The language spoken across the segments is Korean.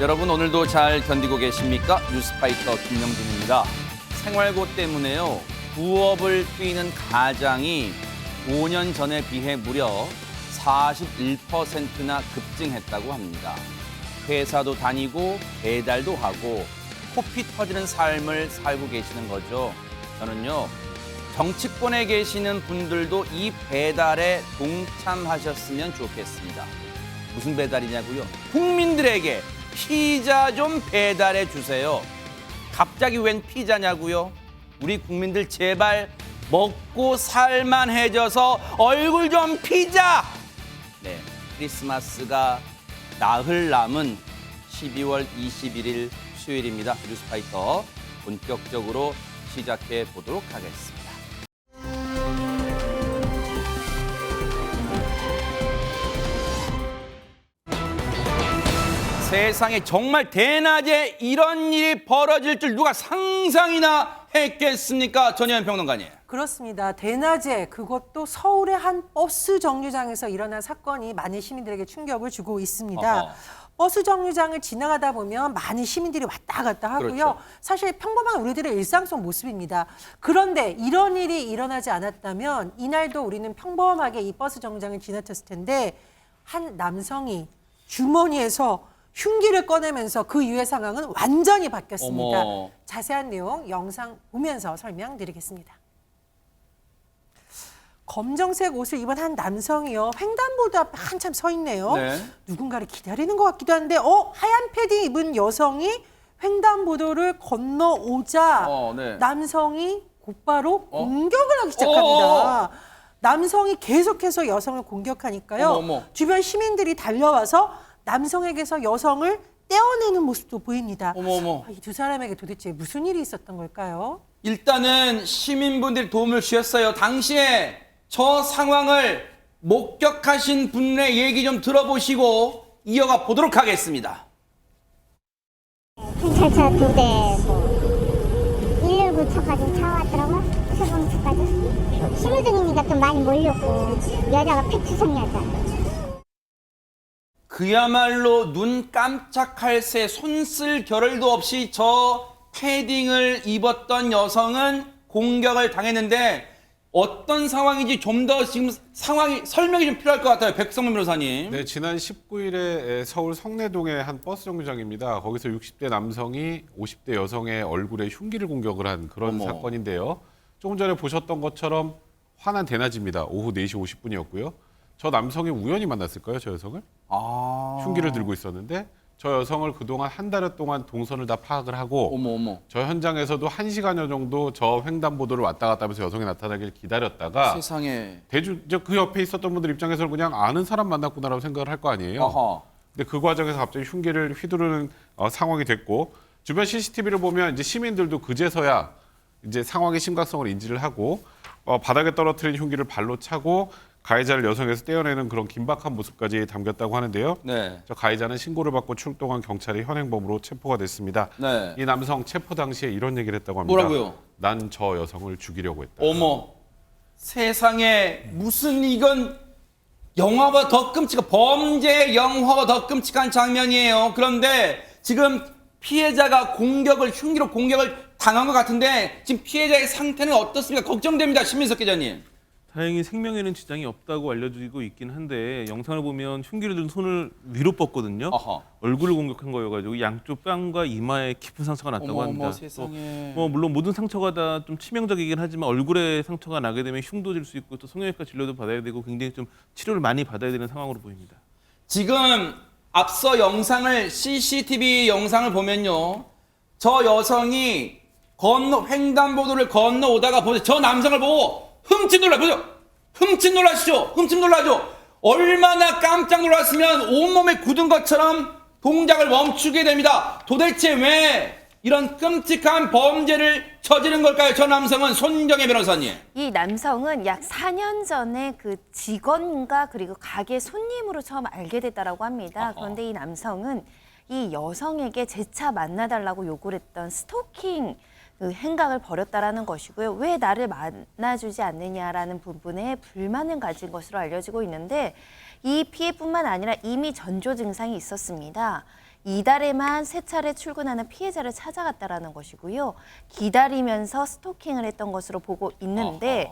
여러분 오늘도 잘 견디고 계십니까? 뉴스파이터 김영진입니다. 생활고 때문에요. 부업을 뛰는 가장이 5년 전에 비해 무려 41%나 급증했다고 합니다. 회사도 다니고 배달도 하고 코피 터지는 삶을 살고 계시는 거죠. 저는요. 정치권에 계시는 분들도 이 배달에 동참하셨으면 좋겠습니다. 무슨 배달이냐고요? 국민들에게 피자 좀 배달해 주세요. 갑자기 웬 피자냐고요? 우리 국민들 제발 먹고 살만해져서 얼굴 좀 피자! 네, 크리스마스가 나흘 남은 12월 21일 수요일입니다. 뉴스파이터 본격적으로 시작해 보도록 하겠습니다. 세상에 정말 대낮에 이런 일이 벌어질 줄 누가 상상이나 했겠습니까? 전혜연 평론가님. 그렇습니다. 대낮에 그것도 서울의 한 버스 정류장에서 일어난 사건이 많은 시민들에게 충격을 주고 있습니다. 어허. 버스 정류장을 지나가다 보면 많은 시민들이 왔다 갔다 하고요. 그렇죠. 사실 평범한 우리들의 일상 속 모습입니다. 그런데 이런 일이 일어나지 않았다면 이날도 우리는 평범하게 이 버스 정류장을 지나쳤을 텐데 한 남성이 주머니에서 흉기를 꺼내면서 그 이후의 상황은 완전히 바뀌었습니다. 어머. 자세한 내용 영상 보면서 설명드리겠습니다. 검정색 옷을 입은 한 남성이요. 횡단보도 앞에 한참 서 있네요. 네. 누군가를 기다리는 것 같기도 한데 하얀 패딩 입은 여성이 횡단보도를 건너오자 네. 남성이 곧바로 공격을 하기 시작합니다. 남성이 계속해서 여성을 공격하니까요. 어머. 주변 시민들이 달려와서 남성에게서 여성을 떼어내는 모습도 보입니다. 어머. 이 두 사람에게 도대체 무슨 일이 있었던 걸까요? 일단은 시민분들이 도움을 주셨어요. 당시에 저 상황을 목격하신 분의 얘기 좀 들어보시고 이어가 보도록 하겠습니다. 경찰차 2대, 119 차까지 차 왔더라고. 소방차까지. 신호등이니까 또 많이 몰렸고 여자가 팩트성 여자. 그야말로 눈 깜짝할 새 손쓸 겨를도 없이 저 패딩을 입었던 여성은 공격을 당했는데 어떤 상황인지 좀 더 지금 상황이 설명이 좀 필요할 것 같아요. 백성문 변호사님. 네, 지난 19일에 서울 성내동의 한 버스 정류장입니다. 거기서 60대 남성이 50대 여성의 얼굴에 흉기를 공격을 한 그런 어머. 사건인데요. 조금 전에 보셨던 것처럼 환한 대낮입니다. 오후 4시 50분이었고요. 저 남성이 우연히 만났을까요, 저 여성을? 흉기를 들고 있었는데 저 여성을 그동안 한 달 동안 동선을 다 파악을 하고 어머. 저 현장에서도 1시간여 정도 저 횡단보도를 왔다 갔다 하면서 여성이 나타나길 기다렸다가 세상에. 그 옆에 있었던 분들 입장에서는 그냥 아는 사람 만났구나라고 생각을 할 거 아니에요. 어허. 근데 그 과정에서 갑자기 흉기를 휘두르는 상황이 됐고 주변 CCTV를 보면 이제 시민들도 그제서야 이제 상황의 심각성을 인지를 하고 바닥에 떨어뜨린 흉기를 발로 차고 가해자를 여성에서 떼어내는 그런 긴박한 모습까지 담겼다고 하는데요. 네. 저 가해자는 신고를 받고 출동한 경찰이 현행범으로 체포가 됐습니다. 네. 이 남성 체포 당시에 이런 얘기를 했다고 합니다. 뭐라고요? 난 저 여성을 죽이려고 했다. 어머. 세상에 무슨 이건 영화보다 더 끔찍한 범죄 영화보다 더 끔찍한 장면이에요. 그런데 지금 피해자가 흉기로 공격을 당한 것 같은데 지금 피해자의 상태는 어떻습니까? 걱정됩니다. 신민석 기자님. 다행히 생명에는 지장이 없다고 알려지고 있긴 한데 영상을 보면 흉기를 든 손을 위로 뻗거든요. 어허. 얼굴을 공격한 거여가지고 양쪽 뺨과 이마에 깊은 상처가 났다고 합니다. 세상에. 물론 모든 상처가 다 좀 치명적이긴 하지만 얼굴에 상처가 나게 되면 흉도 질 수 있고 또 성형외과 진료도 받아야 되고 굉장히 좀 치료를 많이 받아야 되는 상황으로 보입니다. 지금 앞서 영상을 CCTV 영상을 보면요. 저 여성이 횡단보도를 건너오다가 보세요. 저 남성을 보고 흠칫 놀라시죠? 얼마나 깜짝 놀랐으면 온몸에 굳은 것처럼 동작을 멈추게 됩니다. 도대체 왜 이런 끔찍한 범죄를 저지른 걸까요? 저 남성은 손정혜 변호사님. 이 남성은 약 4년 전에 그 직원과 그리고 가게 손님으로 처음 알게 됐다라고 합니다. 그런데 이 남성은 이 여성에게 재차 만나달라고 요구를 했던 스토킹 그 행각을 벌였다라는 것이고요. 왜 나를 만나주지 않느냐라는 부분에 불만을 가진 것으로 알려지고 있는데 이 피해뿐만 아니라 이미 전조 증상이 있었습니다. 이달에만 3차례 출근하는 피해자를 찾아갔다라는 것이고요. 기다리면서 스토킹을 했던 것으로 보고 있는데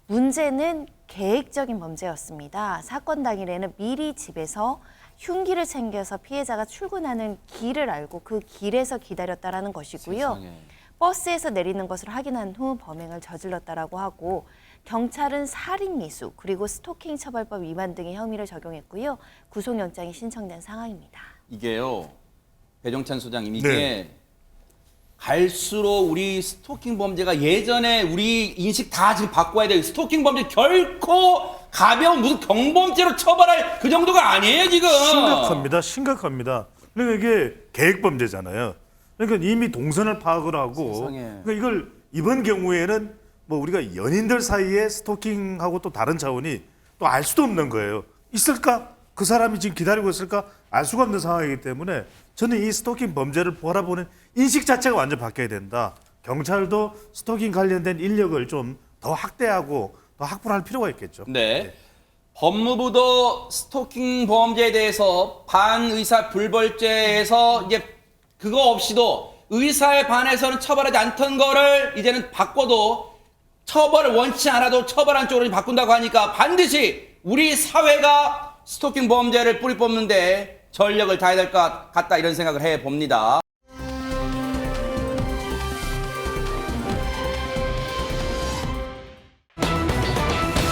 문제는 계획적인 범죄였습니다. 사건 당일에는 미리 집에서 흉기를 챙겨서 피해자가 출근하는 길을 알고 그 길에서 기다렸다라는 것이고요. 세상에. 버스에서 내리는 것을 확인한 후 범행을 저질렀다라고 하고 경찰은 살인 미수 그리고 스토킹 처벌법 위반 등의 혐의를 적용했고요. 구속영장이 신청된 상황입니다. 이게요, 배종찬 소장님, 이게 네. 갈수록 우리 스토킹 범죄가 예전에 우리 인식 다 지금 바꿔야 돼요. 스토킹 범죄 결코 가벼운 무슨 경범죄로 처벌할 그 정도가 아니에요, 지금. 심각합니다. 심각합니다. 그러니까 이게 계획범죄잖아요. 그러니까 이미 동선을 파악을 하고 세상에. 그러니까 이걸 이번 경우에는 뭐 우리가 연인들 사이에 스토킹하고 또 다른 차원이 또 알 수도 없는 거예요. 있을까? 그 사람이 지금 기다리고 있을까? 알 수가 없는 상황이기 때문에 저는 이 스토킹 범죄를 바라보는 인식 자체가 완전 바뀌어야 된다. 경찰도 스토킹 관련된 인력을 좀 더 확대하고 더 확보할 필요가 있겠죠. 네. 법무부도 스토킹 범죄에 대해서 반의사 불벌죄에서 이제 그거 없이도 의사에 반해서는 처벌하지 않던 거를 이제는 바꿔도 처벌을 원치 않아도 처벌한 쪽으로 바꾼다고 하니까 반드시 우리 사회가 스토킹 범죄를 뿌리 뽑는데 전력을 다해야 될 것 같다, 이런 생각을 해봅니다.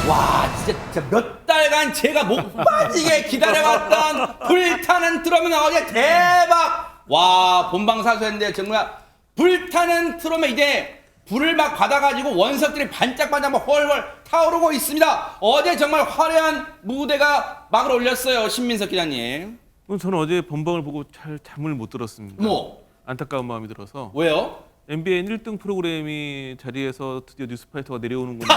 와, 진짜 몇 달간 제가 못 빠지게 기다려왔던 불타는 트럼이 어제 대박! 와, 본방사수했는데 정말 불타는 트럼에 이제 불을 막 받아가지고 원석들이 반짝반짝 막 훨훨 타오르고 있습니다. 어제 정말 화려한 무대가 막을 올렸어요, 신민석 기자님. 저는 어제 본방을 보고 잘 잠을 못 들었습니다. 뭐? 안타까운 마음이 들어서 왜요? MBN 1등 프로그램이 자리에서 드디어 뉴스파이터가 내려오는구나.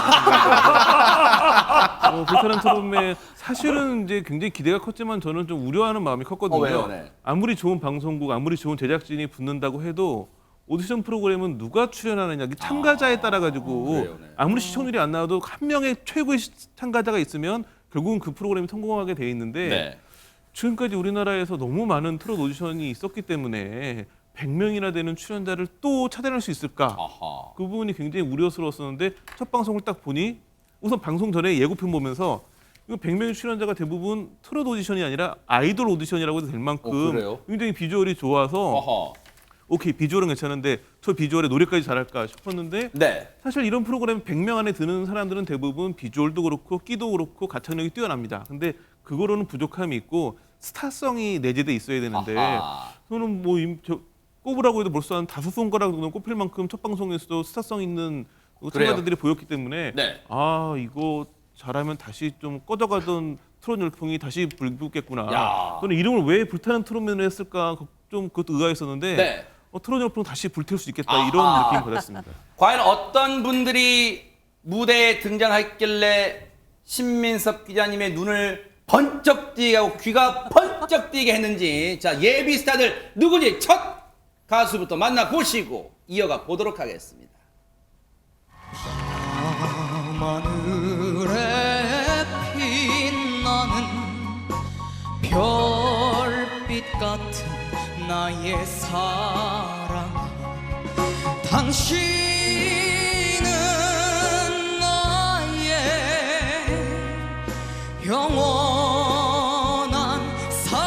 불타는 트럼에 사실은 이제 굉장히 기대가 컸지만 저는 좀 우려하는 마음이 컸거든요. 왜요? 네. 아무리 좋은 방송국, 아무리 좋은 제작진이 붙는다고 해도 오디션 프로그램은 누가 출연하느냐, 참가자에 따라 가지고 그래요, 네. 아무리 시청률이 안 나와도 한 명의 최고의 참가자가 있으면 결국은 그 프로그램이 성공하게 돼 있는데 네. 지금까지 우리나라에서 너무 많은 트롯 오디션이 있었기 때문에 100명이나 되는 출연자를 또 찾아낼 수 있을까? 아하. 그 부분이 굉장히 우려스러웠었는데 첫 방송을 딱 보니 우선 방송 전에 예고편 보면서 이거 100명의 출연자가 대부분 트롯 오디션이 아니라 아이돌 오디션이라고 해도 될 만큼 그래요? 굉장히 비주얼이 좋아서 어허. 오케이, 비주얼은 괜찮은데 저 비주얼에 노래까지 잘할까 싶었는데 네. 사실 이런 프로그램 100명 안에 드는 사람들은 대부분 비주얼도 그렇고 끼도 그렇고 가창력이 뛰어납니다. 근데 그거로는 부족함이 있고 스타성이 내재돼 있어야 되는데 아하. 저는 뭐 꼽으라고 해도 벌써 한 5손가락 정도 꼽힐 만큼 첫 방송에서도 스타성 있는 참가자들이 보였기 때문에 네. 아, 이거 잘하면 다시 좀 꺼져가던 트롯 열풍이 다시 불붙겠구나. 야. 저는 이름을 왜 불타는 트롯맨을 했을까 좀 그것도 의아했었는데 네. 트롯 열풍 다시 불태울 수 있겠다 아하. 이런 느낌을 받았습니다. 과연 어떤 분들이 무대에 등장했길래 신민석 기자님의 눈을 번쩍 띄게 하고 귀가 번쩍 띄게 했는지, 자, 예비 스타들 누구지? 첫 가수부터 만나보시고 이어가 보도록 하겠습니다. 밤하늘에 빛나는 별빛 같은 나의 사랑, 당신은 나의 영원한 사랑.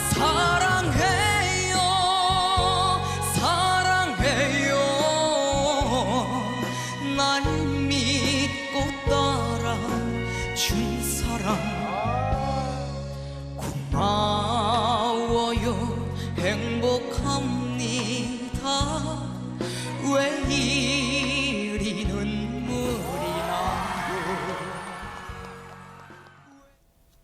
사랑해요, 사랑해요. 날 믿고 따라준 사랑. 고마워요, 행복합니다. 왜 이리 눈물이 나요.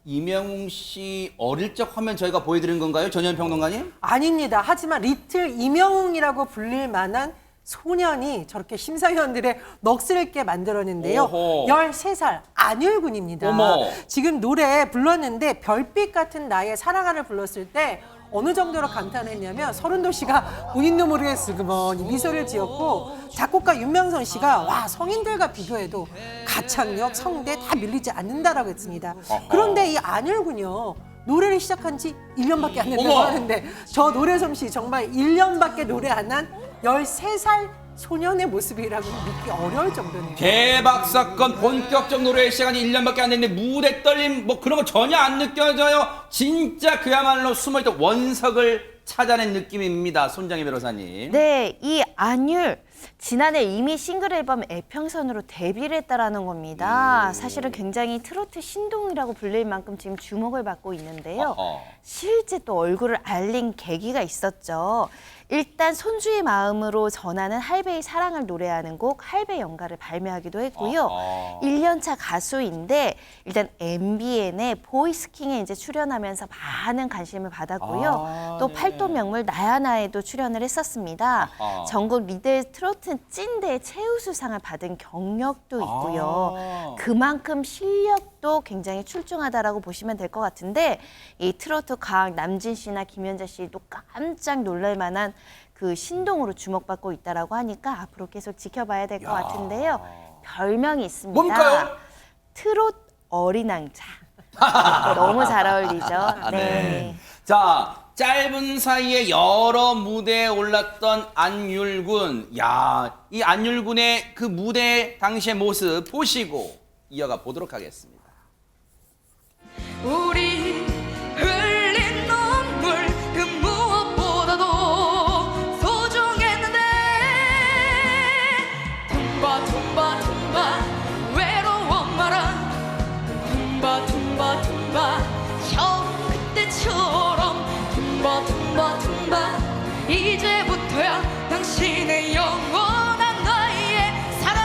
이명웅 씨 어릴 적 화면 저희가 보여드린 건가요? 전현 평론가님? 아닙니다. 하지만 리틀 이명웅이라고 불릴 만한 소년이 저렇게 심사위원들의 넋을 잃게 만들었는데요. 오호. 13살 안율군입니다. 어머. 지금 노래 불렀는데 별빛 같은 나의 사랑아를 불렀을 때 어느 정도로 감탄했냐면 서른도 씨가 본인도 모르게 슬그머니 미소를 지었고 작곡가 윤명선 씨가 와, 성인들과 비교해도 가창력, 성대 다 밀리지 않는다라고 했습니다. 그런데 이 안율군요. 노래를 시작한 지 1년밖에 안 됐다고 어머! 하는데 저 노래 솜씨 정말 1년밖에 노래 안 한 13살 소년의 모습이라고 믿기 어려울 정도네요. 대박 사건 본격적 노래 시간이 1년밖에 안 됐는데 무대 떨림 뭐 그런 거 전혀 안 느껴져요. 진짜 그야말로 숨어있던 원석을 찾아낸 느낌입니다. 손장희 변호사님. 네, 이 안율 지난해 이미 싱글 앨범 애평선으로 데뷔를 했다라는 겁니다. 사실은 굉장히 트로트 신동이라고 불릴 만큼 지금 주목을 받고 있는데요. 실제 또 얼굴을 알린 계기가 있었죠. 일단 손주의 마음으로 전하는 할배의 사랑을 노래하는 곡 할배 연가를 발매하기도 했고요. 1년차 가수인데 일단 MBN의 보이스킹에 이제 출연하면서 많은 관심을 받았고요. 또 네. 팔도 명물 나야나에도 출연을 했었습니다. 전국 리드 트로트 찐대 최우수상을 받은 경력도 있고요. 그만큼 실력도 굉장히 출중하다라고 보시면 될 것 같은데 이 트로트 강 남진 씨나 김연자 씨도 깜짝 놀랄 만한 그 신동으로 주목받고 있다라고 하니까 앞으로 계속 지켜봐야 될 것 같은데요. 별명이 있습니다. 뭡니까요? 트롯 어린왕자. 너무 잘 어울리죠. 네. 자, 짧은 사이에 여러 무대에 올랐던 안율군. 야, 이 안율군의 그 무대 당시의 모습 보시고 이어가 보도록 하겠습니다. 우리 흘린 눈물 그 무엇보다도 소중했는데 tumba 외로워 말아 tumba 형 그때처럼 tumba 이제부터야 당신의 영원한 나의 사랑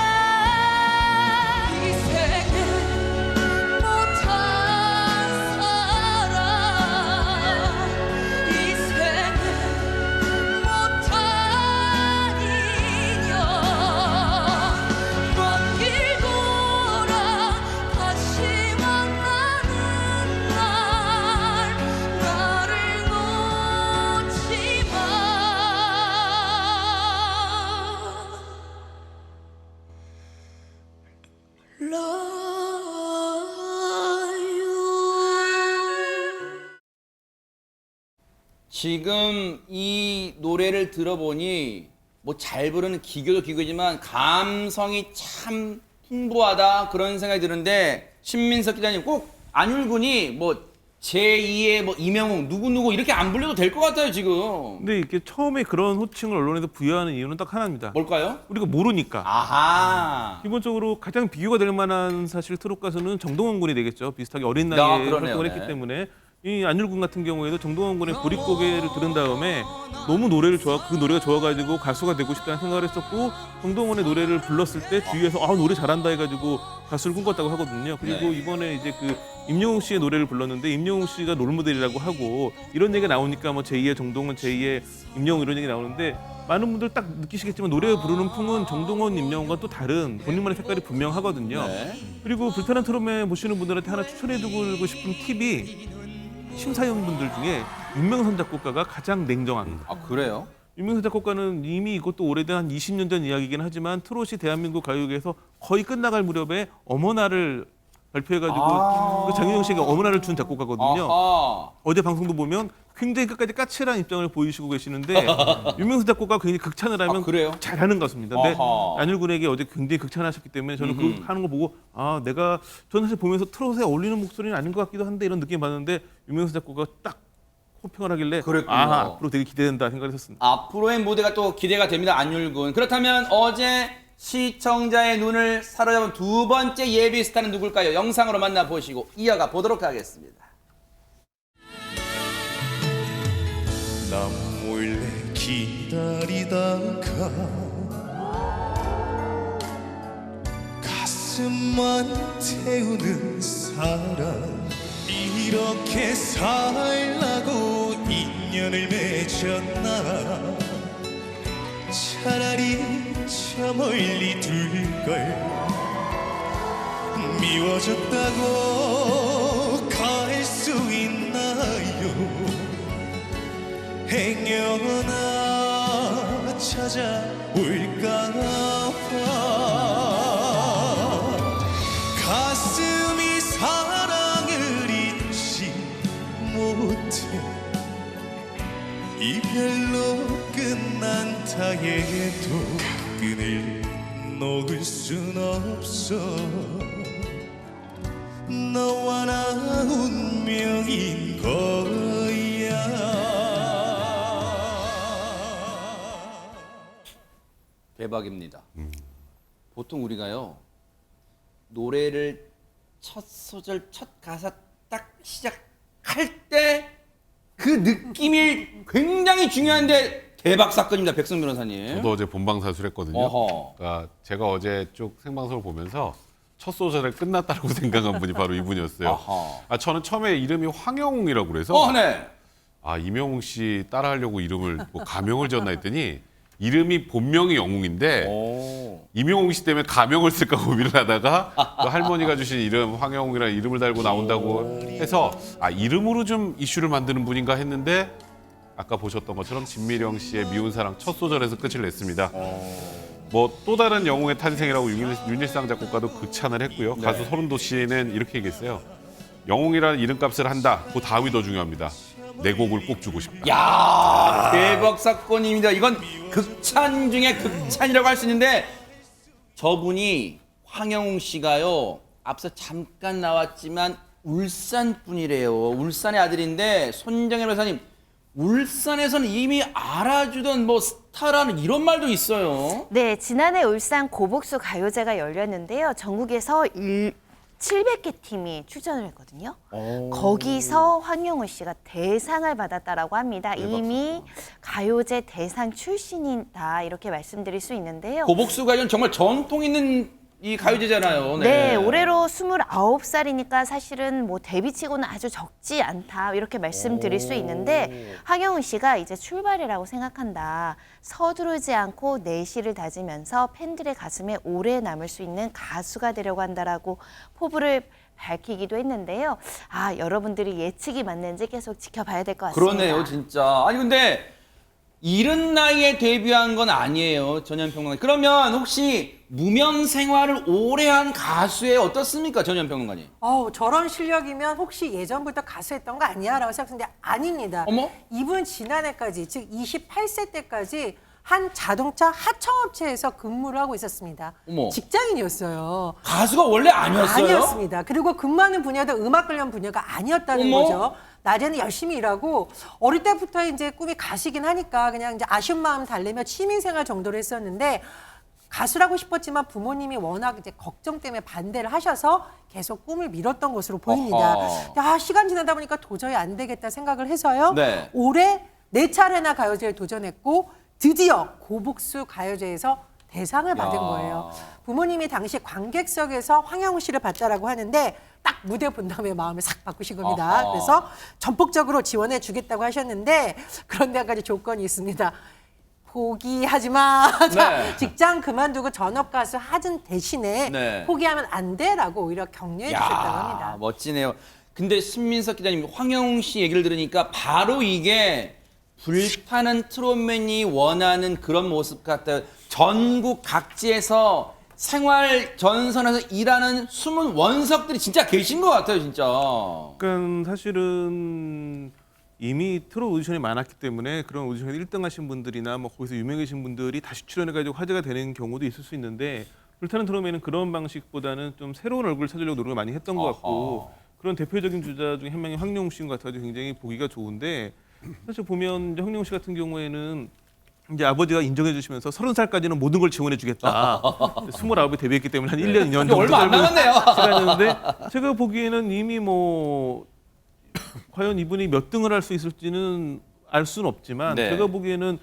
이 세계 못한 사랑 이 세계 못한 인연 먼 길 돌아 다시 만나는 날 나를 놓지 마 지금 이 노래를 들어보니 뭐 잘 부르는 기교도 기교지만 감성이 참 풍부하다 그런 생각이 드는데 신민석 기자님 꼭 안율군이 뭐 제2의 뭐 이명웅 누구 이렇게 안 불려도 될 것 같아요 지금. 근데 이렇게 처음에 그런 호칭을 언론에서 부여하는 이유는 딱 하나입니다. 뭘까요? 우리가 모르니까. 아하. 기본적으로 가장 비교가 될 만한 사실 트롯 가수는 정동원 군이 되겠죠. 비슷하게 어린 나이에 그러네요. 활동을 했기 때문에 이 안율군 같은 경우에도 정동원 군의 보릿고개를 들은 다음에 너무 노래를 그 노래가 좋아가지고 가수가 되고 싶다는 생각을 했었고 정동원의 노래를 불렀을 때 주위에서 노래 잘한다 해가지고 가수를 꿈꿨다고 하거든요. 그리고 이번에 이제 그 임영웅 씨의 노래를 불렀는데 임영웅 씨가 롤모델이라고 하고 이런 얘기가 나오니까 뭐 제2의 정동원, 제2의 임영웅 이런 얘기 나오는데 많은 분들 딱 느끼시겠지만 노래 부르는 풍은 정동원, 임영웅과 또 다른 본인만의 색깔이 분명하거든요. 그리고 불타는 트롯맨 보시는 분들한테 하나 추천해드리고 싶은 팁이 심사위원분들 중에 윤명선 작곡가가 가장 냉정합니다. 아 그래요? 윤명선 작곡가는 이미 이것도 오래된 한 20년 전 이야기이긴 하지만 트롯이 대한민국 가요계에서 거의 끝나갈 무렵에 어머나를 발표해가지고 그 장윤정 씨가 어머나를 준 작곡가거든요. 아하. 어제 방송도 보면 굉장히 끝까지 까칠한 입장을 보이시고 계시는데 윤명선 작곡가가 굉장히 극찬을 하면 그래요? 잘하는 것 같습니다. 근데 아하. 안율군에게 어제 굉장히 극찬하셨기 때문에 저는 그 하는 거 보고 저는 사실 보면서 트롯에 어울리는 목소리는 아닌 것 같기도 한데 이런 느낌 받는데 윤명선 작곡가가 딱 호평을 하길래 그랬군요. 앞으로 되게 기대된다 생각했었습니다. 앞으로의 무대가 또 기대가 됩니다. 안율군. 그렇다면 어제 시청자의 눈을 사로잡은 두 번째 예비 스타는 누굴까요? 영상으로 만나보시고 이어가 보도록 하겠습니다. 남 몰래 기다리다가 가슴만 태우는 사람 이렇게 살라고 인연을 맺었나 차라리 저 멀리 둘걸 미워졌다고 갈 수 있나요 행여나 찾아올까 봐 가슴이 사랑을 잊지 이별로 끝난다 해도 끈을 놓을 순 없어 너와 나 운명인 거야. 대박입니다. 보통 우리가요 노래를 첫 소절, 첫 가사 딱 시작할 때 그 느낌이 굉장히 중요한데 대박 사건입니다, 백승 변호사님. 저도 어제 본방사수했거든요. 어허. 그러니까 제가 어제 쭉 생방송을 보면서 첫 소절에 끝났다라고 생각한 분이 바로 이분이었어요. 어허. 저는 처음에 이름이 황영웅이라고 그래서 네. 이명웅 씨 따라하려고 이름을 뭐 가명을 지었나 했더니 이름이 본명이 영웅인데 오. 이명웅 씨 때문에 가명을 쓸까 고민을 하다가 또 할머니가 주신 이름 황영웅이라는 이름을 달고 나온다고 해서 이름으로 좀 이슈를 만드는 분인가 했는데 아까 보셨던 것처럼 진미령 씨의 미운 사랑 첫 소절에서 끝을 냈습니다. 뭐 또 다른 영웅의 탄생이라고 윤일상 작곡가도 극찬을 했고요. 네. 가수 서른도 씨는 이렇게 얘기했어요. 영웅이라는 이름값을 한다. 그 다음이 더 중요합니다. 내 곡을 꼭 주고 싶다. 야, 대박 사건입니다. 이건 극찬 중에 극찬이라고 할 수 있는데 저분이 황영웅 씨가요. 앞서 잠깐 나왔지만 울산 분이래요. 울산의 아들인데 손정혜 변호사님, 울산에서는 이미 알아주던 뭐 스타라는 이런 말도 있어요. 네, 지난해 울산 고복수 가요제가 열렸는데요. 전국에서 700개 팀이 출전을 했거든요. 거기서 황영우 씨가 대상을 받았다라고 합니다. 이미 가요제 대상 출신이다 이렇게 말씀드릴 수 있는데요. 고복수 가요는 정말 전통 있는 이 가요제잖아요. 네, 올해로 29살이니까 사실은 뭐 데뷔치고는 아주 적지 않다 이렇게 말씀드릴 수 있는데 황영우 씨가 이제 출발이라고 생각한다. 서두르지 않고 내실을 다지면서 팬들의 가슴에 오래 남을 수 있는 가수가 되려고 한다라고 포부를 밝히기도 했는데요. 여러분들이 예측이 맞는지 계속 지켜봐야 될 것 같습니다. 그러네요, 진짜. 아니 근데 이른 나이에 데뷔한 건 아니에요, 전현평론가. 그러면 혹시 무명 생활을 오래 한 가수에 어떻습니까, 전현평론가님? 저런 실력이면 혹시 예전부터 가수했던 거 아니야? 라고 생각했는데 아닙니다. 어머? 이분 지난해까지, 즉 28세 때까지 한 자동차 하청업체에서 근무를 하고 있었습니다. 어머. 직장인이었어요. 가수가 원래 아니었어요? 아니었습니다. 그리고 근무하는 분야도 음악 관련 분야가 아니었다는 어머. 거죠. 낮에는 열심히 일하고 어릴 때부터 이제 꿈이 가수긴 하니까 그냥 이제 아쉬운 마음 달래며 취미생활 정도로 했었는데 가수라고 싶었지만 부모님이 워낙 이제 걱정 때문에 반대를 하셔서 계속 꿈을 미뤘던 것으로 보입니다. 어허. 시간 지나다 보니까 도저히 안 되겠다 생각을 해서요. 네. 올해 4차례나 가요제에 도전했고 드디어 고복수 가요제에서 대상을 받은 거예요. 부모님이 당시 관객석에서 황영우 씨를 봤다라고 하는데 딱 무대 본 다음에 마음을 싹 바꾸신 겁니다. 아하. 그래서 전폭적으로 지원해 주겠다고 하셨는데 그런데 한 가지 조건이 있습니다. 포기하지 마. 네. 직장 그만두고 전업 가수 하든 대신에 네. 포기하면 안 돼라고 오히려 격려해 주셨다고 합니다. 멋지네요. 근데 신민석 기자님, 황영웅 씨 얘기를 들으니까 바로 이게 불타는 트롯맨이 원하는 그런 모습 같아요. 전국 각지에서 생활 전선에서 일하는 숨은 원석들이 진짜 계신 것 같아요, 진짜. 그러니까 사실은 이미 트롯 오디션이 많았기 때문에 그런 오디션에 1등 하신 분들이나 뭐 거기서 유명해진 분들이 다시 출연해가지고 화제가 되는 경우도 있을 수 있는데 불타는 트롯맨은 그런 방식보다는 좀 새로운 얼굴을 찾으려고 노력을 많이 했던 것 같고 그런 대표적인 주자 중에 한 명이 황영웅 씨인 것 같아서 굉장히 보기가 좋은데 사실 보면 이제 황영웅 씨 같은 경우에는 이제 아버지가 인정해 주시면서 30살까지는 모든 걸 지원해 주겠다. 29에 데뷔했기 때문에 한 1년, 2년 정도 얼마 안 남았네요. 시간이었는데 제가 보기에는 이미 뭐 과연 이분이 몇 등을 할 수 있을지는 알 수는 없지만 네. 제가 보기에는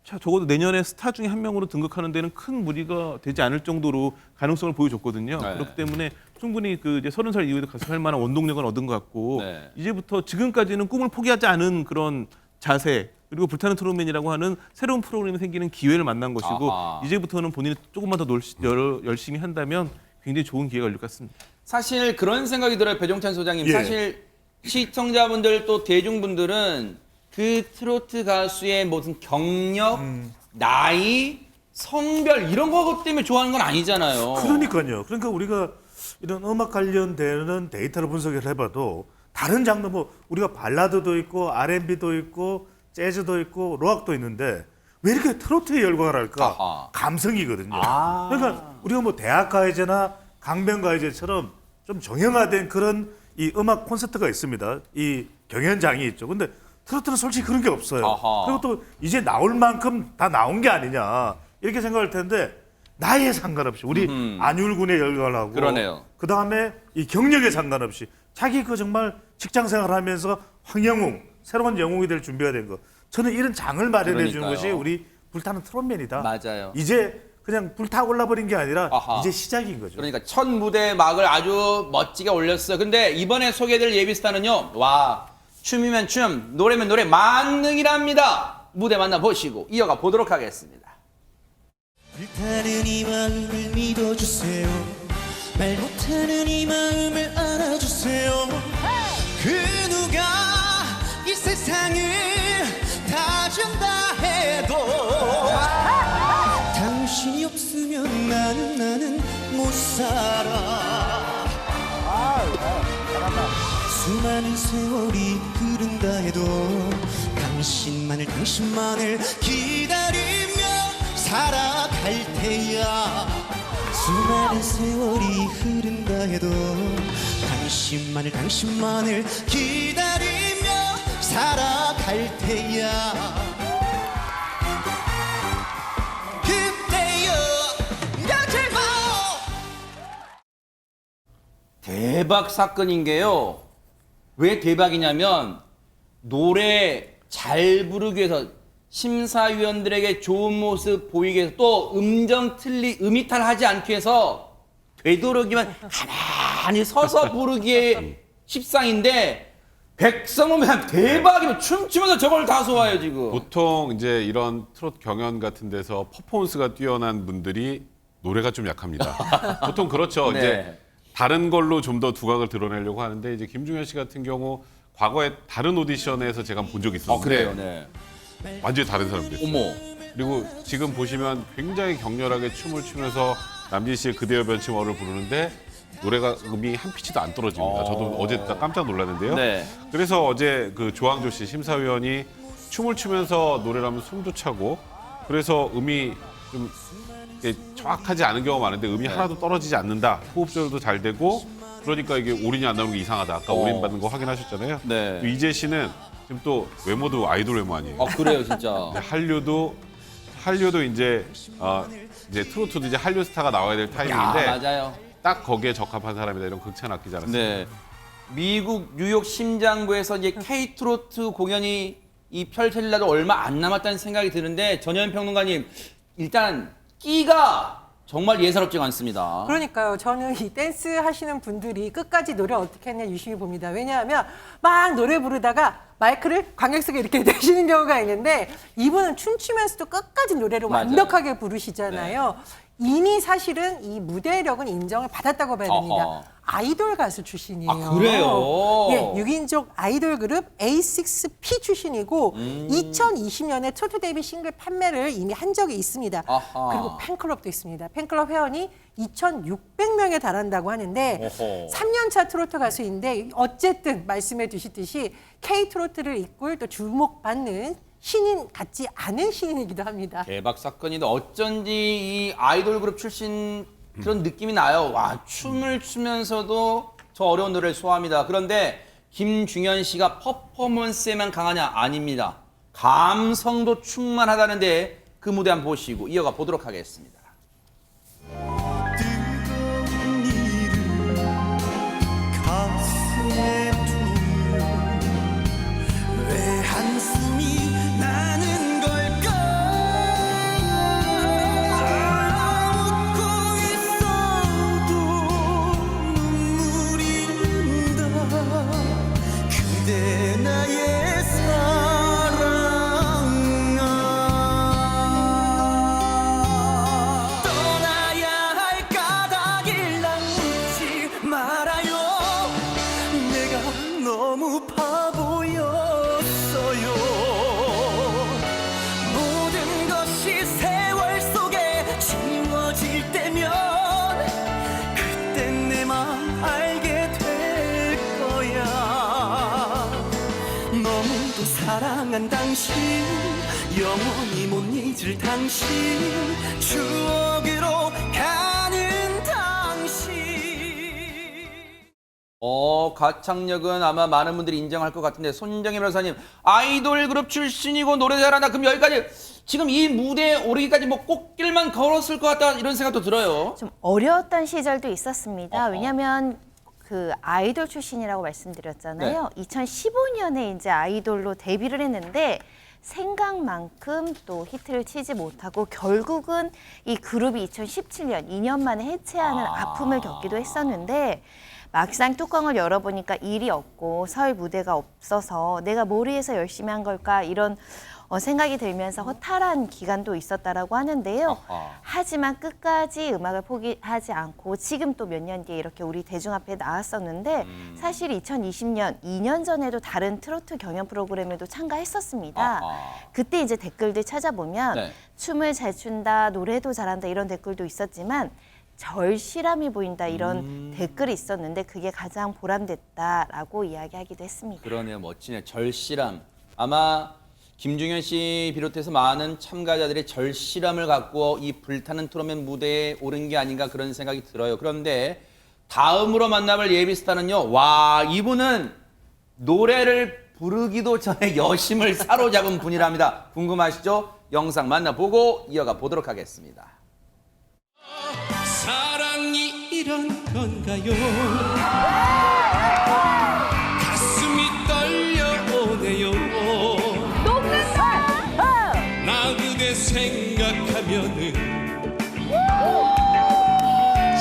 적어도 내년에 스타 중에 한 명으로 등극하는 데는 큰 무리가 되지 않을 정도로 가능성을 보여줬거든요. 네. 그렇기 때문에 충분히 그 이제 30살 이후에도 가수할 만한 원동력은 얻은 것 같고 네. 이제부터 지금까지는 꿈을 포기하지 않은 그런 자세 그리고 불타는 트롯맨이라고 하는 새로운 프로그램이 생기는 기회를 만난 것이고 아하. 이제부터는 본인이 조금만 더 열심히 한다면 굉장히 좋은 기회가 열릴 것 같습니다. 사실 그런 생각이 들어요, 배종찬 소장님. 예. 사실 시청자분들 또 대중분들은 그 트로트 가수의 무슨 경력, 나이, 성별 이런 거 때문에 좋아하는 건 아니잖아요. 그러니까요. 그러니까 우리가 이런 음악 관련되는 데이터를 분석을 해봐도 다른 장르 뭐 우리가 발라드도 있고 R&B도 있고 재즈도 있고 록도 있는데 왜 이렇게 트로트에 열광을 할까? 아하. 감성이거든요. 아. 그러니까 우리가 뭐 대학가요제나 강변가요제처럼 좀 정형화된 그런 이 음악 콘서트가 있습니다. 이 경연장이 있죠. 근데 트로트는 솔직히 그런 게 없어요. 아하. 그리고 또 이제 나올 만큼 다 나온 게 아니냐 이렇게 생각할 텐데 나이에 상관없이 우리 안율군에 열광을 하고 그러네요. 그다음에 이 경력에 상관없이 자기 그 정말 직장생활하면서 황영웅 새로운 영웅이 될 준비가 된 거. 저는 이런 장을 마련해 주는 그러니까요. 것이 우리 불타는 트롯맨이다. 맞아요. 이제 그냥 불타 올라버린 게 아니라 아하. 이제 시작인 거죠. 그러니까 첫 무대 막을 아주 멋지게 올렸어요. 근데 이번에 소개될 예비스타는요. 와, 춤이면 춤, 노래면 노래 만능이랍니다. 무대 만나보시고 이어가 보도록 하겠습니다. 불타는 이 마음을 믿어주세요. 말 못하는 이 마음을 알아주세요. 그 누가 이 세상을 다 준다 해도 당신이 없으면 나는 못 살아. 수많은 세월이 흐른다 해도 당신만을 기다리며 살아갈 테야. 수많은 세월이 흐른다 해도 당신만을 기다리며 살아갈 테야. 그때여 나를 봐. 대박 사건인 게요. 왜 대박이냐면 노래 잘 부르기 위해서 심사위원들에게 좋은 모습 보이기 위해서 또 음이탈하지 않기 위해서 되도록이면 가만히 서서 부르기에 십상인데 백성 오면 대박이면 춤추면서 저걸 다 소화해요 지금. 보통 이제 이런 트롯 경연 같은 데서 퍼포먼스가 뛰어난 분들이 노래가 좀 약합니다. 보통 그렇죠. 네. 이제 다른 걸로 좀 더 두각을 드러내려고 하는데 이제 김중현 씨 같은 경우 과거에 다른 오디션에서 제가 본 적이 있었는데 그래요. 네. 완전히 다른 사람들이었어요. 어머. 그리고 지금 보시면 굉장히 격렬하게 춤을 추면서 남진 씨의 그대여 변침어를 부르는데 노래가 음이 한 피치도 안 떨어집니다. 저도 어제 깜짝 놀랐는데요. 네. 그래서 어제 그 조항조 씨 심사위원이 춤을 추면서 노래를 하면 숨도 차고 그래서 음이 좀 이렇게 정확하지 않은 경우가 많은데 음이 하나도 떨어지지 않는다. 호흡 조절도 잘 되고 그러니까 이게 올인이 안 나오는 게 이상하다. 아까 올인 받는 거 확인하셨잖아요. 네. 이재 씨는 지금 또 외모도 아이돌 외모 아니에요. 그래요 진짜. 한류도 이제 이제 트로트도 이제 한류 스타가 나와야 될 타이밍인데 맞아요. 딱 거기에 적합한 사람이다 이런 극찬 아끼지 않았습니다. 네. 미국 뉴욕 심장부에서 이제 K-트로트 공연이 이 펼쳐질 날도 얼마 안 남았다는 생각이 드는데 전현 평론가님 일단 끼가 정말 예사롭지가 않습니다. 그러니까요. 저는 이 댄스 하시는 분들이 끝까지 노래 어떻게 했냐 유심히 봅니다. 왜냐하면 막 노래 부르다가 마이크를 관객석에 이렇게 대시는 경우가 있는데 이분은 춤추면서도 끝까지 노래를 맞아요. 완벽하게 부르시잖아요. 이미 사실은 이 무대력은 인정을 받았다고 봐야 됩니다. 어허. 아이돌 가수 출신이에요. 아, 그래요? 예, 6인족 아이돌 그룹 A6P 출신이고 2020년에 트로트 데뷔 싱글 판매를 이미 한 적이 있습니다. 아하. 그리고 팬클럽도 있습니다. 팬클럽 회원이 2,600명에 달한다고 하는데 어허. 3년차 트로트 가수인데 어쨌든 말씀해 주시듯이 K-트로트를 이끌 또 주목받는 신인 같지 않은 신인이기도 합니다. 대박 사건인데 어쩐지 이 아이돌 그룹 출신 그런 느낌이 나요. 와, 춤을 추면서도 저 어려운 노래를 소화합니다. 그런데 김중현 씨가 퍼포먼스에만 강하냐? 아닙니다. 감성도 충만하다는데 그 무대 한번 보시고 이어가 보도록 하겠습니다. 뜨거운 이름 가슴에 두면 왜 한숨이 나는 걸까. 웃고 있어도 눈물이 난다. 그대 나의 사랑아. 사랑한 당신 영원히 못 잊을 당신 추억으로 가는 당신 가창력은 아마 많은 분들이 인정할 것 같은데 손정혜 변호사님 아이돌 그룹 출신이고 노래 잘한다. 그럼 여기까지 지금 이 무대에 오르기까지 뭐 꽃길만 걸었을 것 같다 이런 생각도 들어요. 좀 어려웠던 시절도 있었습니다. 어허. 왜냐하면 그 아이돌 출신이라고 말씀드렸잖아요. 2015년에 이제 아이돌로 데뷔를 했는데 생각만큼 또 히트를 치지 못하고 결국은 이 그룹이 2017년 2년 만에 해체하는 아픔을 겪기도 했었는데 막상 뚜껑을 열어보니까 일이 없고 설 무대가 없어서 내가 뭘 위해서 열심히 한 걸까 이런 생각이 들면서 허탈한 기간도 있었다라고 하는데요. 하지만 끝까지 음악을 포기하지 않고 지금 또 몇 년 뒤에 이렇게 우리 대중 앞에 나왔었는데 사실 2020년 2년 전에도 다른 트로트 경연 프로그램에도 참가했었습니다. 그때 이제 댓글들 찾아보면 네. 춤을 잘 춘다, 노래도 잘한다 이런 댓글도 있었지만 절실함이 보인다 이런 댓글이 있었는데 그게 가장 보람됐다라고 이야기하기도 했습니다. 그러네요. 멋지네. 절실함. 아마 김중현 씨 비롯해서 많은 참가자들의 절실함을 갖고 이 불타는 트롯맨 무대에 오른 게 아닌가 그런 생각이 들어요. 그런데 다음으로 만나볼 예비스타는요. 와, 이분은 노래를 부르기도 전에 여심을 사로잡은 분이랍니다. 궁금하시죠? 영상 만나보고 이어가 보도록 하겠습니다. 사랑이 이런 건가요 가슴이 떨려오네요 나 그대 생각하면은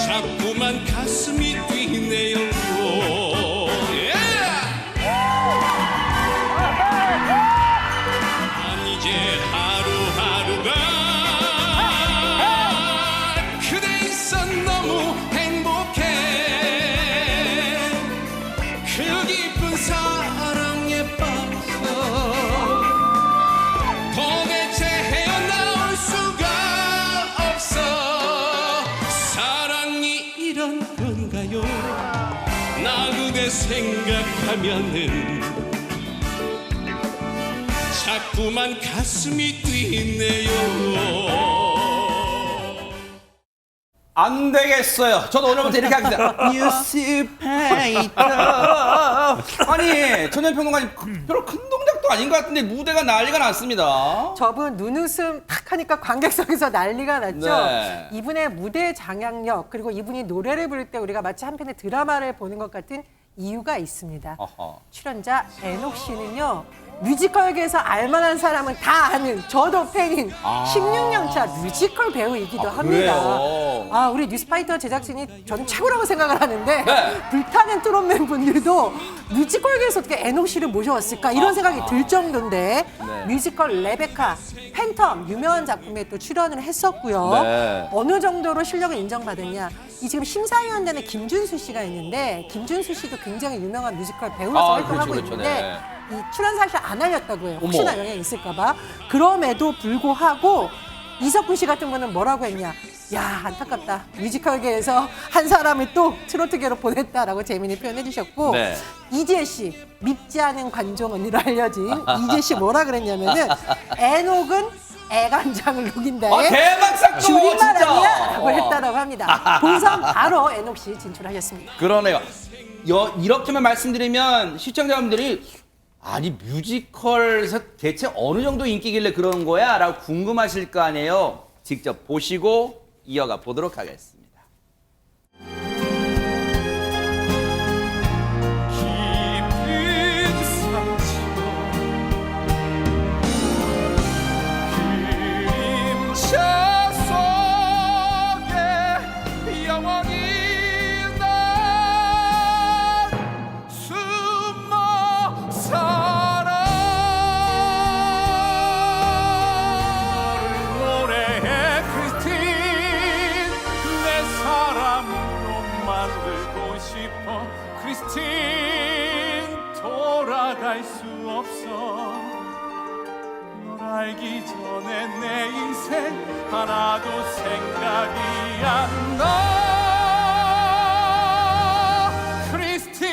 자꾸만 가슴이 뛰네요 난 이제 하루하루가 그대 있어 너무 행복해 그 깊은 사랑에 빠져 도대체 헤어나올 수가 없어 사랑이 이런 건가요 나 그대 생각하면은 자꾸만 가슴이 뛰네요 안 되겠어요. 저도 오늘부터 이렇게 하겠습니다. 뉴스페이퍼. 아니, 전현평론가님 별로 큰 동작도 아닌 것 같은데 무대가 난리가 났습니다. 저분 눈웃음 탁 하니까 관객석에서 난리가 났죠. 네. 이분의 무대 장악력 그리고 이분이 노래를 부를 때 우리가 마치 한편의 드라마를 보는 것 같은 이유가 있습니다. 어허. 출연자 애녹 씨는요. 뮤지컬계에서 알만한 사람은 다 아는 저도 팬인 16년 차 뮤지컬 배우이기도 합니다. 그래요? 우리 뉴스파이터 제작진이 저는 최고라고 생각을 하는데 네. 불타는 트롯맨 분들도 뮤지컬계에서 어떻게 애녹 씨를 모셔왔을까 이런 생각이 들 정도인데 네. 뮤지컬 레베카, 팬텀 유명한 작품에 또 출연을 했었고요. 네. 어느 정도로 실력을 인정받았냐? 이 지금 심사위원단에 김준수 씨가 있는데 김준수 씨도 굉장히 유명한 뮤지컬 배우로서 활동하고 그렇죠, 있는데 네. 이 출연 사실 안 알렸다고 해요. 혹시나 어머. 영향이 있을까봐. 그럼에도 불구하고 이석훈 씨 같은 분은 뭐라고 했냐? 야 안타깝다. 뮤지컬계에서 한 사람을 또 트로트계로 보냈다라고 재미있게 표현해 주셨고 네. 이재 씨 밉지 않은 관종 언니로 알려진 이재 씨 뭐라 그랬냐면은 애녹은 애간장을 녹인다에 대박 사건! 줄임말 진짜! 아니야라고 했다라고 합니다. 본선 바로 애녹 씨 진출하셨습니다. 그러네요. 이렇게만 말씀드리면 시청자분들이 아니 뮤지컬에서 대체 어느 정도 인기길래 그런 거야? 라고 궁금하실 거 아니에요. 직접 보시고 이어가 보도록 하겠습니다. 깊은 상처 그림자 속에 영원히 난 숨어 살아 노래해 크리스틴 내 사람으로 만들고 싶어 크리스틴 돌아갈 수 없어 널 알기 전에 내 인생 하나도 생각이 안 나 크리스틴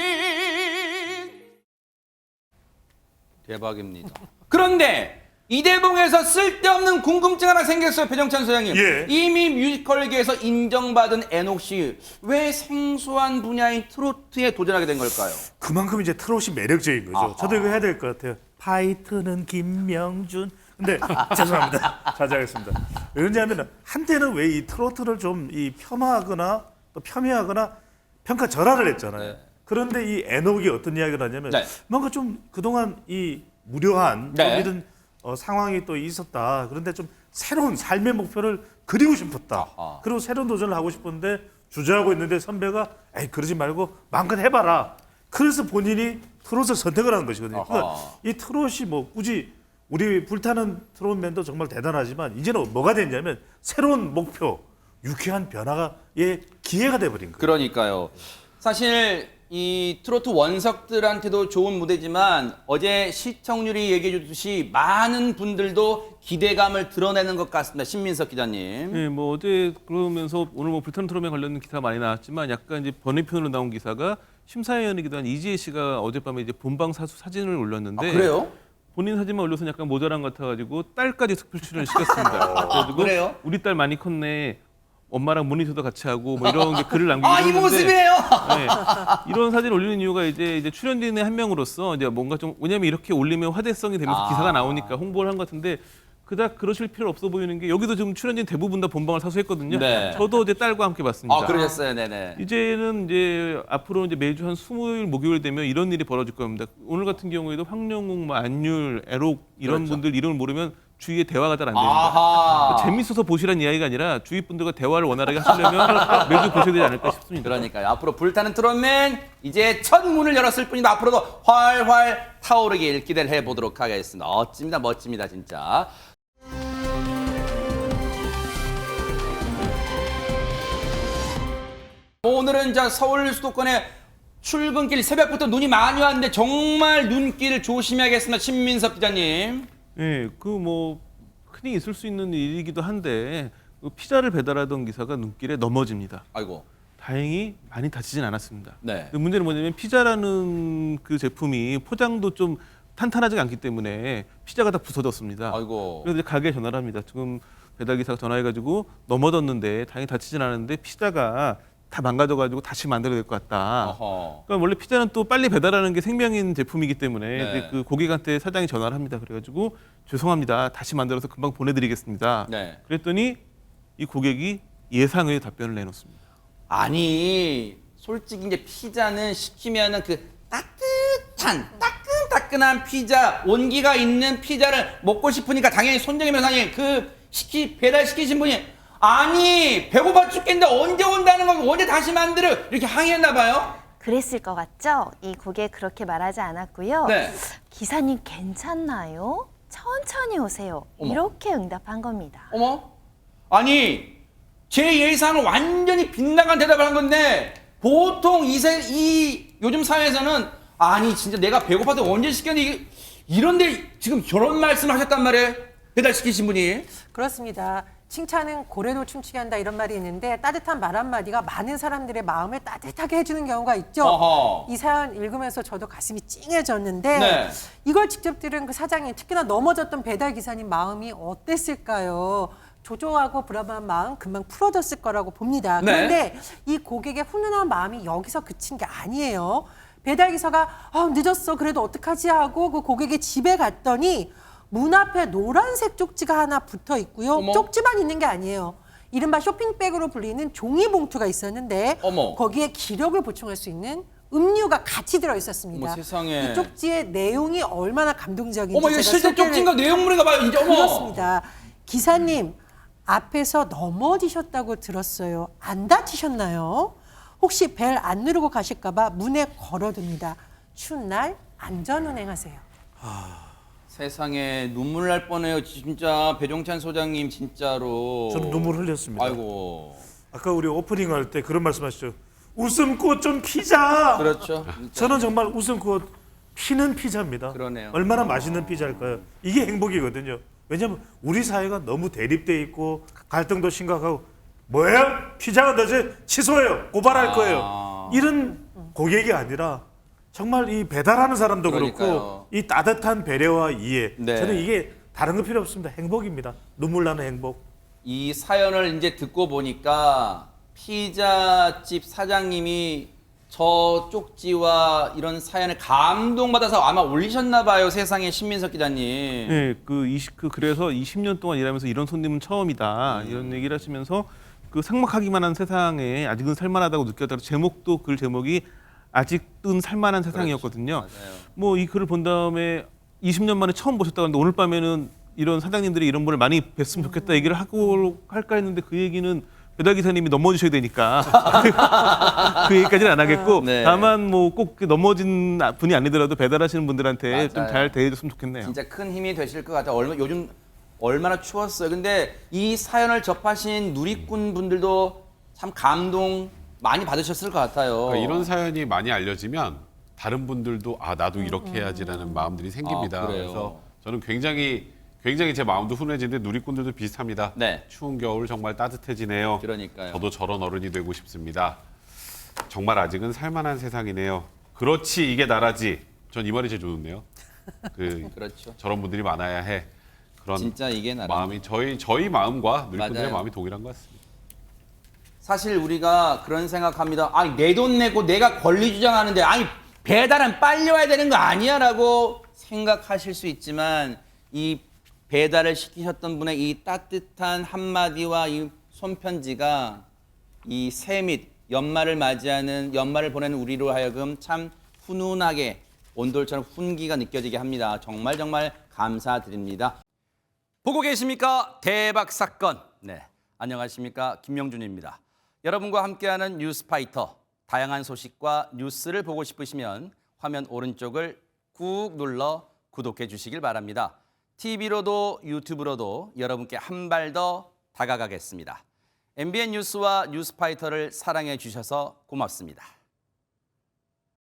대박입니다. 그런데 이대봉에서 쓸데없는 궁금증 하나 생겼어요, 배정찬 소장님. 예. 이미 뮤지컬계에서 인정받은 애녹 씨, 왜 생소한 분야인 트로트에 도전하게 된 걸까요? 그만큼 이제 트롯이 매력적인 거죠. 아하. 저도 이거 해야 될 것 같아요. 파이트는 김명준. 근데 죄송합니다. 자제하겠습니다. 왜 그러냐면 한때는 왜 이 트로트를 좀 이 폄하하거나 또 폄훼하거나 평가절하를 했잖아요. 네. 그런데 이 애녹이 어떤 이야기를 하냐면 네. 뭔가 좀 그동안 이 무료한 네. 좀 이런 상황이 또 있었다. 그런데 좀 새로운 삶의 목표를 그리고 싶었다. 아하. 그리고 새로운 도전을 하고 싶었는데 주저하고 있는데 선배가 에이 그러지 말고 마음껏 해봐라. 그래서 본인이 트롯을 선택을 하는 것이거든요. 그러니까 아하. 이 트롯이 뭐 굳이 우리 불타는 트롯맨도 정말 대단하지만 이제는 뭐가 됐냐면 새로운 목표, 유쾌한 변화의 기회가 돼버린 거예요. 그러니까요. 사실 이 트로트 원석들한테도 좋은 무대지만 어제 시청률이 얘기해 주듯이 많은 분들도 기대감을 드러내는 것 같습니다. 신민석 기자님. 네, 뭐 어제 그러면서 오늘 뭐 불타는 트롯에 관련된 기사가 많이 나왔지만 약간 이제 번외편으로 나온 기사가 심사위원이기도 한 이지혜 씨가 어젯밤에 이제 본방 사수 사진을 올렸는데 그래요? 본인 사진만 올려서 약간 모자란 것 같아가지고 딸까지 특별 출연을 시켰습니다. 그래가지고 그래요? 우리 딸 많이 컸네. 엄마랑 모니터도 같이 하고 뭐 이런 게 글을 남기고 아, 이 모습이에요. 네, 이런 사진 올리는 이유가 이제 출연진의 한 명으로서 이제 뭔가 좀 왜냐면 이렇게 올리면 화제성이 되면서 아. 기사가 나오니까 홍보를 한 것 같은데 그닥 그러실 필요 없어 보이는 게 여기도 지금 출연진 대부분 다 본방을 사수했거든요. 네. 저도 어제 딸과 함께 봤습니다. 아, 그러셨어요. 네네. 이제는 이제 앞으로 이제 매주 한 20일 목요일 되면 이런 일이 벌어질 겁니다. 오늘 같은 경우에도 황영웅, 뭐 안율, 애록 이런 그렇죠. 분들 이름을 모르면 주위에 대화가 잘 안 됩니다. 아하. 재밌어서 보시라는 이야기가 아니라 주위 분들과 대화를 원활하게 하시려면 매주 보셔야 되지 않을까 싶습니다. 그러니까요. 앞으로 불타는 트롯맨 이제 첫 문을 열었을 뿐이다. 앞으로도 활활 타오르길 기대를 해보도록 하겠습니다. 멋집니다. 멋집니다. 진짜. 오늘은 자 서울 수도권에 출근길 새벽부터 눈이 많이 왔는데 정말 눈길 조심해야겠습니다. 신민석 기자님. 네, 그 뭐 흔히 있을 수 있는 일이기도 한데 그 피자를 배달하던 기사가 눈길에 넘어집니다. 아이고. 다행히 많이 다치진 않았습니다. 네. 근데 문제는 뭐냐면 피자라는 그 제품이 포장도 좀 탄탄하지 않기 때문에 피자가 다 부서졌습니다. 아이고. 그래서 이제 가게에 전화를 합니다. 지금 배달 기사가 전화해가지고 넘어졌는데 다행히 다치진 않았는데 피자가 다 망가져가지고 다시 만들어야 될 것 같다. 어허. 그러니까 원래 피자는 또 빨리 배달하는 게 생명인 제품이기 때문에 네. 이제 그 고객한테 사장이 전화를 합니다. 그래가지고 죄송합니다. 다시 만들어서 금방 보내드리겠습니다. 네. 그랬더니 이 고객이 예상외의 답변을 내놓습니다. 아니 솔직히 이제 피자는 시키면은 그 따끈따끈한 피자 온기가 있는 피자를 먹고 싶으니까 당연히 손정희 변호사님 그 배달 시키신 분이 아니 배고파 죽겠는데 언제 온다는 거 언제 다시 만들어 이렇게 항의했나 봐요. 그랬을 것 같죠? 이 고객 그렇게 말하지 않았고요. 네. 기사님 괜찮나요? 천천히 오세요. 어머. 이렇게 응답한 겁니다. 어머 아니 제 예상은 완전히 빗나간 대답을 한 건데 보통 이 요즘 사회에서는 아니 진짜 내가 배고파서 언제 시켰니 이런데 지금 저런 말씀을 하셨단 말이에요. 배달시키신 분이. 그렇습니다. 칭찬은 고래도 춤추게 한다 이런 말이 있는데 따뜻한 말 한마디가 많은 사람들의 마음을 따뜻하게 해주는 경우가 있죠. 어허. 이 사연 읽으면서 저도 가슴이 찡해졌는데 네. 이걸 직접 들은 그 사장님 특히나 넘어졌던 배달기사님 마음이 어땠을까요? 조조하고 불안한 마음 금방 풀어졌을 거라고 봅니다. 네. 그런데 이 고객의 훈훈한 마음이 여기서 그친 게 아니에요. 배달기사가 늦었어 그래도 어떡하지 하고 그 고객의 집에 갔더니 문 앞에 노란색 쪽지가 하나 붙어 있고요. 어머. 쪽지만 있는 게 아니에요. 이른바 쇼핑백으로 불리는 종이봉투가 있었는데 어머. 거기에 기력을 보충할 수 있는 음료가 같이 들어 있었습니다. 어머, 세상에. 이 쪽지의 내용이 얼마나 감동적인지 어머 이거 제가 실제 소개를- 쪽지인가 내용물인가 봐요. 이제 어머. 그렇습니다. 기사님 앞에서 넘어지셨다고 들었어요. 안 다치셨나요? 혹시 벨 안 누르고 가실까봐 문에 걸어둡니다. 추운 날 안전 운행하세요. 세상에 눈물 날 뻔해요. 진짜 배종찬 소장님 진짜로. 저는 눈물 흘렸습니다. 아이고. 아까 우리 오프닝 할 때 그런 말씀하셨죠. 웃음꽃 좀 피자. 그렇죠. 저는 정말 웃음꽃 피는 피자입니다. 그러네요. 얼마나 맛있는 피자일까요? 이게 행복이거든요. 왜냐하면 우리 사회가 너무 대립돼 있고 갈등도 심각하고 뭐예요? 피자가 늦어 취소해요. 고발할 거예요. 이런 고객이 아니라 정말 이 배달하는 사람도 그렇고 그러니까요. 이 따뜻한 배려와 이해. 네. 저는 이게 다른 거 필요 없습니다. 행복입니다. 눈물 나는 행복. 이 사연을 이제 듣고 보니까 피자집 사장님이 저 쪽지와 이런 사연을 감동받아서 아마 올리셨나 봐요. 세상에 신민석 기자님. 네, 그래서 20년 동안 일하면서 이런 손님은 처음이다 이런 얘기를 하시면서 그 삭막하기만 한 세상에 아직은 살만하다고 느꼈다고 제목도 글 제목이 아직은 살만한 세상이었거든요. 맞아요. 뭐 이 글을 본 다음에 20년 만에 처음 보셨다고 하는데 오늘 밤에는 이런 사장님들이 이런 분을 많이 뵀으면 좋겠다 얘기를 하고 할까 했는데 그 얘기는 배달 기사님이 넘어지셔야 되니까 그 얘기까지는 안 하겠고 네. 다만 뭐 꼭 넘어진 분이 아니더라도 배달하시는 분들한테 좀 맞아요. 잘 대해줬으면 좋겠네요. 진짜 큰 힘이 되실 것 같아요. 요즘 얼마나 추웠어요. 근데 이 사연을 접하신 누리꾼 분들도 참 감동 많이 받으셨을 것 같아요. 그러니까 이런 사연이 많이 알려지면 다른 분들도 아 나도 이렇게 해야지라는 마음들이 생깁니다. 아, 그래요? 그래서 저는 굉장히 제 마음도 훈훈해지는데 누리꾼들도 비슷합니다. 네. 추운 겨울 정말 따뜻해지네요. 그러니까요. 저도 저런 어른이 되고 싶습니다. 정말 아직은 살만한 세상이네요. 그렇지 이게 나라지. 전 이 말이 제일 좋은데요. 그렇죠. 저런 분들이 많아야 해. 그런 진짜 이게 나라. 마음이 저희 마음과 누리꾼들의 맞아요. 마음이 동일한 것 같습니다. 사실 우리가 그런 생각합니다. 아니 내 돈 내고 내가 권리 주장하는데 아니 배달은 빨리 와야 되는 거 아니야라고 생각하실 수 있지만 이 배달을 시키셨던 분의 이 따뜻한 한마디와 이 손편지가 이 새 및 연말을 맞이하는 연말을 보내는 우리로 하여금 참 훈훈하게 온돌처럼 훈기가 느껴지게 합니다. 정말 감사드립니다. 보고 계십니까? 대박 사건. 네, 안녕하십니까? 김명준입니다. 여러분과 함께하는 뉴스파이터. 다양한 소식과 뉴스를 보고 싶으시면 화면 오른쪽을 꾹 눌러 구독해 주시길 바랍니다. TV로도 유튜브로도 여러분께 한 발 더 다가가겠습니다. MBN 뉴스와 뉴스파이터를 사랑해 주셔서 고맙습니다.